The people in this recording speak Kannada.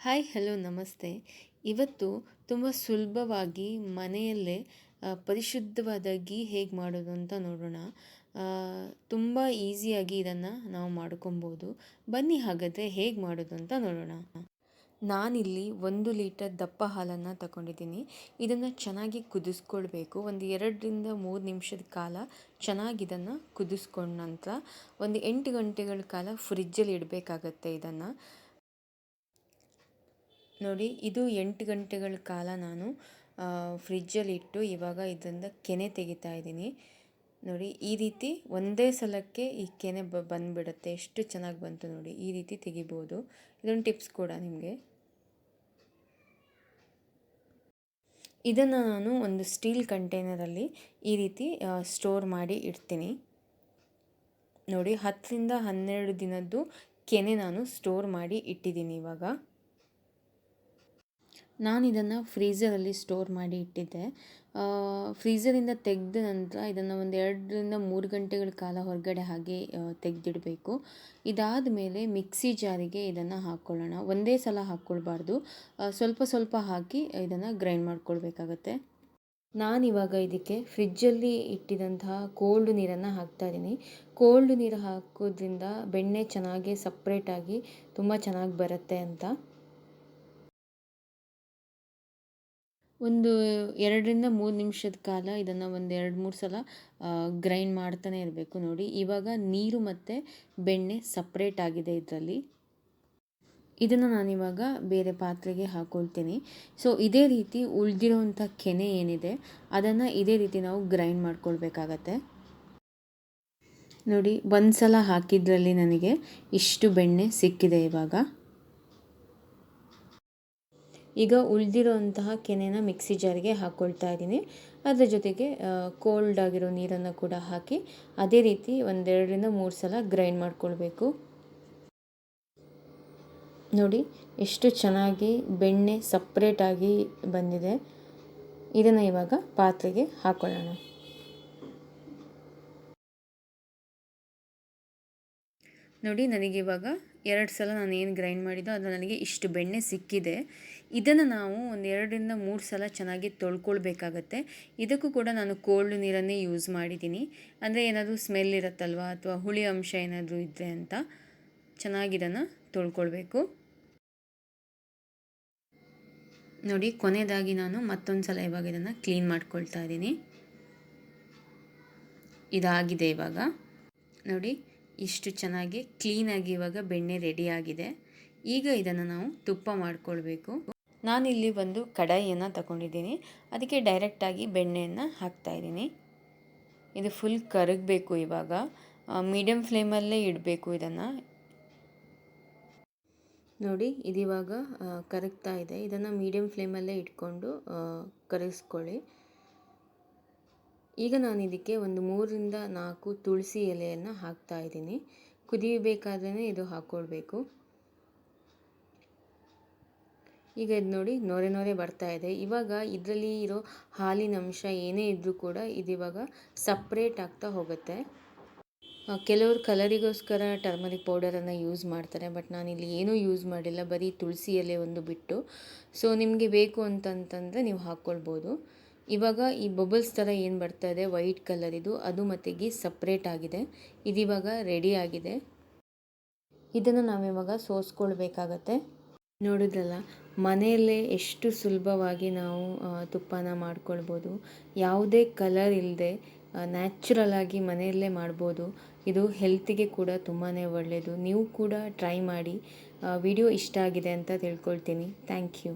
ಹಾಯ್ ಹಲೋ ನಮಸ್ತೆ. ಇವತ್ತು ತುಂಬ ಸುಲಭವಾಗಿ ಮನೆಯಲ್ಲೇ ಪರಿಶುದ್ಧವಾದ ಘೀ ಹೇಗೆ ಮಾಡೋದು ಅಂತ ನೋಡೋಣ. ತುಂಬ ಈಸಿಯಾಗಿ ಇದನ್ನು ನಾವು ಮಾಡ್ಕೊಬೋದು. ಬನ್ನಿ ಹಾಗಾದರೆ ಹೇಗೆ ಮಾಡೋದು ಅಂತ ನೋಡೋಣ. ನಾನಿಲ್ಲಿ 1 ಲೀಟರ್ ದಪ್ಪ ಹಾಲನ್ನು ತಗೊಂಡಿದ್ದೀನಿ. ಇದನ್ನು ಚೆನ್ನಾಗಿ ಕುದಿಸ್ಕೊಳ್ಬೇಕು. ಒಂದು 2 ರಿಂದ 3 ನಿಮಿಷದ ಕಾಲ ಚೆನ್ನಾಗಿ ಇದನ್ನು ಕುದಿಸ್ಕೊಂಡ ನಂತರ ಒಂದು 8 ಗಂಟೆಗಳ ಕಾಲ ಫ್ರಿಜ್ಜಲ್ಲಿ ಇಡಬೇಕಾಗತ್ತೆ ಇದನ್ನು. ನೋಡಿ, ಇದು 8 ಗಂಟೆಗಳ ಕಾಲ ನಾನು ಫ್ರಿಜ್ಜಲ್ಲಿ ಇಟ್ಟು ಇವಾಗ ಇದರಿಂದ ಕೆನೆ ತೆಗಿತಾ ಇದ್ದೀನಿ. ನೋಡಿ, ಈ ರೀತಿ ಒಂದೇ ಸಲಕ್ಕೆ ಈ ಕೆನೆ ಬಂದುಬಿಡುತ್ತೆ. ಎಷ್ಟು ಚೆನ್ನಾಗಿ ಬಂತು ನೋಡಿ, ಈ ರೀತಿ ತೆಗಿಬೋದು. ಇದೊಂದು ಟಿಪ್ಸ್ ಕೂಡ ನಿಮಗೆ. ಇದನ್ನು ನಾನು ಒಂದು ಸ್ಟೀಲ್ ಕಂಟೈನರಲ್ಲಿ ಈ ರೀತಿ ಸ್ಟೋರ್ ಮಾಡಿ ಇಡ್ತೀನಿ. ನೋಡಿ, 10 ರಿಂದ 12 ದಿನದ್ದು ಕೆನೆ ನಾನು ಸ್ಟೋರ್ ಮಾಡಿ ಇಟ್ಟಿದ್ದೀನಿ ಇವಾಗ. ನಾನು ಇದನ್ನು ಫ್ರೀಝರಲ್ಲಿ ಸ್ಟೋರ್ ಮಾಡಿ ಇಟ್ಟಿದ್ದೆ. ಫ್ರೀಝರಿಂದ ತೆಗೆದ ನಂತರ ಇದನ್ನು ಒಂದು 2 ರಿಂದ 3 ಗಂಟೆಗಳ ಕಾಲ ಹೊರಗಡೆ ಹಾಗೆ ತೆಗೆದಿಡಬೇಕು. ಇದಾದ ಮೇಲೆ ಮಿಕ್ಸಿ ಜಾರಿಗೆ ಇದನ್ನು ಹಾಕ್ಕೊಳ್ಳೋಣ. ಒಂದೇ ಸಲ ಹಾಕ್ಕೊಳ್ಬಾರ್ದು, ಸ್ವಲ್ಪ ಸ್ವಲ್ಪ ಹಾಕಿ ಇದನ್ನು ಗ್ರೈಂಡ್ ಮಾಡ್ಕೊಳ್ಬೇಕಾಗತ್ತೆ. ನಾನಿವಾಗ ಇದಕ್ಕೆ ಫ್ರಿಜ್ಜಲ್ಲಿ ಇಟ್ಟಿದಂತಹ ಕೋಲ್ಡ್ ನೀರನ್ನು ಹಾಕ್ತಾಯಿದ್ದೀನಿ. ಕೋಲ್ಡ್ ನೀರು ಹಾಕೋದ್ರಿಂದ ಬೆಣ್ಣೆ ಚೆನ್ನಾಗಿ ಸಪ್ರೇಟಾಗಿ ತುಂಬ ಚೆನ್ನಾಗಿ ಬರುತ್ತೆ ಅಂತ. ಒಂದು 2 ರಿಂದ 3 ನಿಮಿಷದ ಕಾಲ ಇದನ್ನು ಒಂದು 2-3 ಸಲ ಗ್ರೈಂಡ್ ಮಾಡ್ತಾನೆ ಇರಬೇಕು. ನೋಡಿ, ಇವಾಗ ನೀರು ಮತ್ತು ಬೆಣ್ಣೆ ಸಪ್ರೇಟ್ ಆಗಿದೆ ಇದರಲ್ಲಿ. ಇದನ್ನು ನಾನಿವಾಗ ಬೇರೆ ಪಾತ್ರೆಗೆ ಹಾಕ್ಕೊಳ್ತೀನಿ. ಸೊ ಇದೇ ರೀತಿ ಉಳಿದಿರೋವಂಥ ಕೆನೆ ಏನಿದೆ ಅದನ್ನು ಇದೇ ರೀತಿ ನಾವು ಗ್ರೈಂಡ್ ಮಾಡ್ಕೊಳ್ಬೇಕಾಗತ್ತೆ. ನೋಡಿ, ಒಂದು ಸಲ ಹಾಕಿದ್ರಲ್ಲಿ ನನಗೆ ಇಷ್ಟು ಬೆಣ್ಣೆ ಸಿಕ್ಕಿದೆ ಇವಾಗ. ಈಗ ಉಳಿದಿರೋಂತಹ ಕೆನೆನ ಮಿಕ್ಸಿ ಜಾರಿಗೆ ಹಾಕ್ಕೊಳ್ತಾ ಇದ್ದೀನಿ. ಅದರ ಜೊತೆಗೆ ಕೋಲ್ಡ್ ಆಗಿರೋ ನೀರನ್ನು ಕೂಡ ಹಾಕಿ ಅದೇ ರೀತಿ 1-2 ರಿಂದ 3 ಸಲ ಗ್ರೈಂಡ್ ಮಾಡ್ಕೊಳ್ಬೇಕು. ನೋಡಿ, ಎಷ್ಟು ಚೆನ್ನಾಗಿ ಬೆಣ್ಣೆ ಸಪ್ರೇಟಾಗಿ ಬಂದಿದೆ. ಇದನ್ನು ಇವಾಗ ಪಾತ್ರೆಗೆ ಹಾಕ್ಕೊಳ್ಳೋಣ. ನೋಡಿ, ನನಗಿವಾಗ 2 ಸಲ ನಾನು ಏನು ಗ್ರೈಂಡ್ ಮಾಡಿದ್ದೋ ಅದು ನನಗೆ ಇಷ್ಟು ಬೆಣ್ಣೆ ಸಿಕ್ಕಿದೆ. ಇದನ್ನು ನಾವು ಒಂದು 2 ರಿಂದ 3 ಸಲ ಚೆನ್ನಾಗಿ ತೊಳ್ಕೊಳ್ಬೇಕಾಗತ್ತೆ. ಇದಕ್ಕೂ ಕೂಡ ನಾನು ಕೋಲ್ಡ್ ನೀರನ್ನೇ ಯೂಸ್ ಮಾಡಿದ್ದೀನಿ. ಅಂದರೆ ಏನಾದರೂ ಸ್ಮೆಲ್ ಇರುತ್ತಲ್ವ ಅಥವಾ ಹುಳಿ ಅಂಶ ಏನಾದರೂ ಇದ್ದರೆ ಅಂತ ಚೆನ್ನಾಗಿ ಇದನ್ನು ತೊಳ್ಕೊಳ್ಬೇಕು. ನೋಡಿ, ಕೊನೆಯದಾಗಿ ನಾನು ಮತ್ತೊಂದು ಸಲ ಇವಾಗ ಇದನ್ನು ಕ್ಲೀನ್ ಮಾಡ್ಕೊಳ್ತಾ ಇದ್ದೀನಿ. ಇದಾಗಿದೆ ಇವಾಗ. ನೋಡಿ, ಇಷ್ಟು ಚೆನ್ನಾಗಿ ಕ್ಲೀನಾಗಿ ಇವಾಗ ಬೆಣ್ಣೆ ರೆಡಿಯಾಗಿದೆ. ಈಗ ಇದನ್ನು ನಾವು ತುಪ್ಪ ಮಾಡಿಕೊಳ್ಬೇಕು. ನಾನಿಲ್ಲಿ ಒಂದು ಕಡಾಯಿಯನ್ನು ತಗೊಂಡಿದ್ದೀನಿ. ಅದಕ್ಕೆ ಡೈರೆಕ್ಟಾಗಿ ಬೆಣ್ಣೆಯನ್ನು ಹಾಕ್ತಾಯಿದ್ದೀನಿ. ಇದು ಫುಲ್ ಕರಗಬೇಕು ಇವಾಗ. ಮೀಡಿಯಮ್ ಫ್ಲೇಮಲ್ಲೇ ಇಡಬೇಕು ಇದನ್ನು. ನೋಡಿ, ಇದಿವಾಗ ಕರಗ್ತಾ ಇದೆ. ಇದನ್ನು ಮೀಡಿಯಮ್ ಫ್ಲೇಮಲ್ಲೇ ಇಟ್ಕೊಂಡು ಕರಗಿಸ್ಕೊಳ್ಳಿ. ಈಗ ನಾನು ಇದಕ್ಕೆ ಒಂದು 3 ರಿಂದ 4 ತುಳಸಿ ಎಲೆಯನ್ನು ಹಾಕ್ತಾ ಇದ್ದೀನಿ. ಕುದಿಬೇಕಾದ್ರೆ ಇದು ಹಾಕ್ಕೊಳ್ಬೇಕು. ಈಗ ಇದು ನೋಡಿ, ನೊರೆ ನೊರೆ ಬರ್ತಾ ಇದೆ. ಇವಾಗ ಇದರಲ್ಲಿ ಇರೋ ಹಾಲಿನ ಅಂಶ ಏನೇ ಇದ್ದರೂ ಕೂಡ ಇದಿವಾಗ ಸಪ್ರೇಟ್ ಆಗ್ತಾ ಹೋಗುತ್ತೆ. ಕೆಲವರು ಕಲರಿಗೋಸ್ಕರ ಟರ್ಮರಿಕ್ ಪೌಡರನ್ನು ಯೂಸ್ ಮಾಡ್ತಾರೆ. ಬಟ್ ನಾನಿಲ್ಲಿ ಏನೂ ಯೂಸ್ ಮಾಡಿಲ್ಲ, ಬರೀ ತುಳಸಿ ಎಲೆ ಒಂದು ಬಿಟ್ಟು. ಸೊ ನಿಮಗೆ ಬೇಕು ಅಂತಂತಂದರೆ ನೀವು ಹಾಕ್ಕೊಳ್ಬೋದು. ಇವಾಗ ಈ ಬಬಲ್ಸ್ ಥರ ಏನು ಬರ್ತಾ ಇದೆ ವೈಟ್ ಕಲರಿದು, ಅದು ಮತ್ತು ಘೀ ಸಪ್ರೇಟ್ ಆಗಿದೆ. ಇದಿವಾಗ ರೆಡಿ ಆಗಿದೆ. ಇದನ್ನು ನಾವಿವಾಗ ಸೋಸ್ಕೊಳ್ಬೇಕಾಗತ್ತೆ. ನೋಡಿದ್ರಲ್ಲ, ಮನೆಯಲ್ಲೇ ಎಷ್ಟು ಸುಲಭವಾಗಿ ನಾವು ತುಪ್ಪನ ಮಾಡ್ಕೊಳ್ಬೋದು. ಯಾವುದೇ ಕಲರ್ ಇಲ್ಲದೆ ನ್ಯಾಚುರಲ್ ಆಗಿ ಮನೆಯಲ್ಲೇ ಮಾಡ್ಬೋದು. ಇದು ಹೆಲ್ತಿಗೆ ಕೂಡ ತುಂಬಾ ಒಳ್ಳೆಯದು. ನೀವು ಕೂಡ ಟ್ರೈ ಮಾಡಿ. ವಿಡಿಯೋ ಇಷ್ಟ ಆಗಿದೆ ಅಂತ ತಿಳ್ಕೊಳ್ತೀನಿ. Thank you.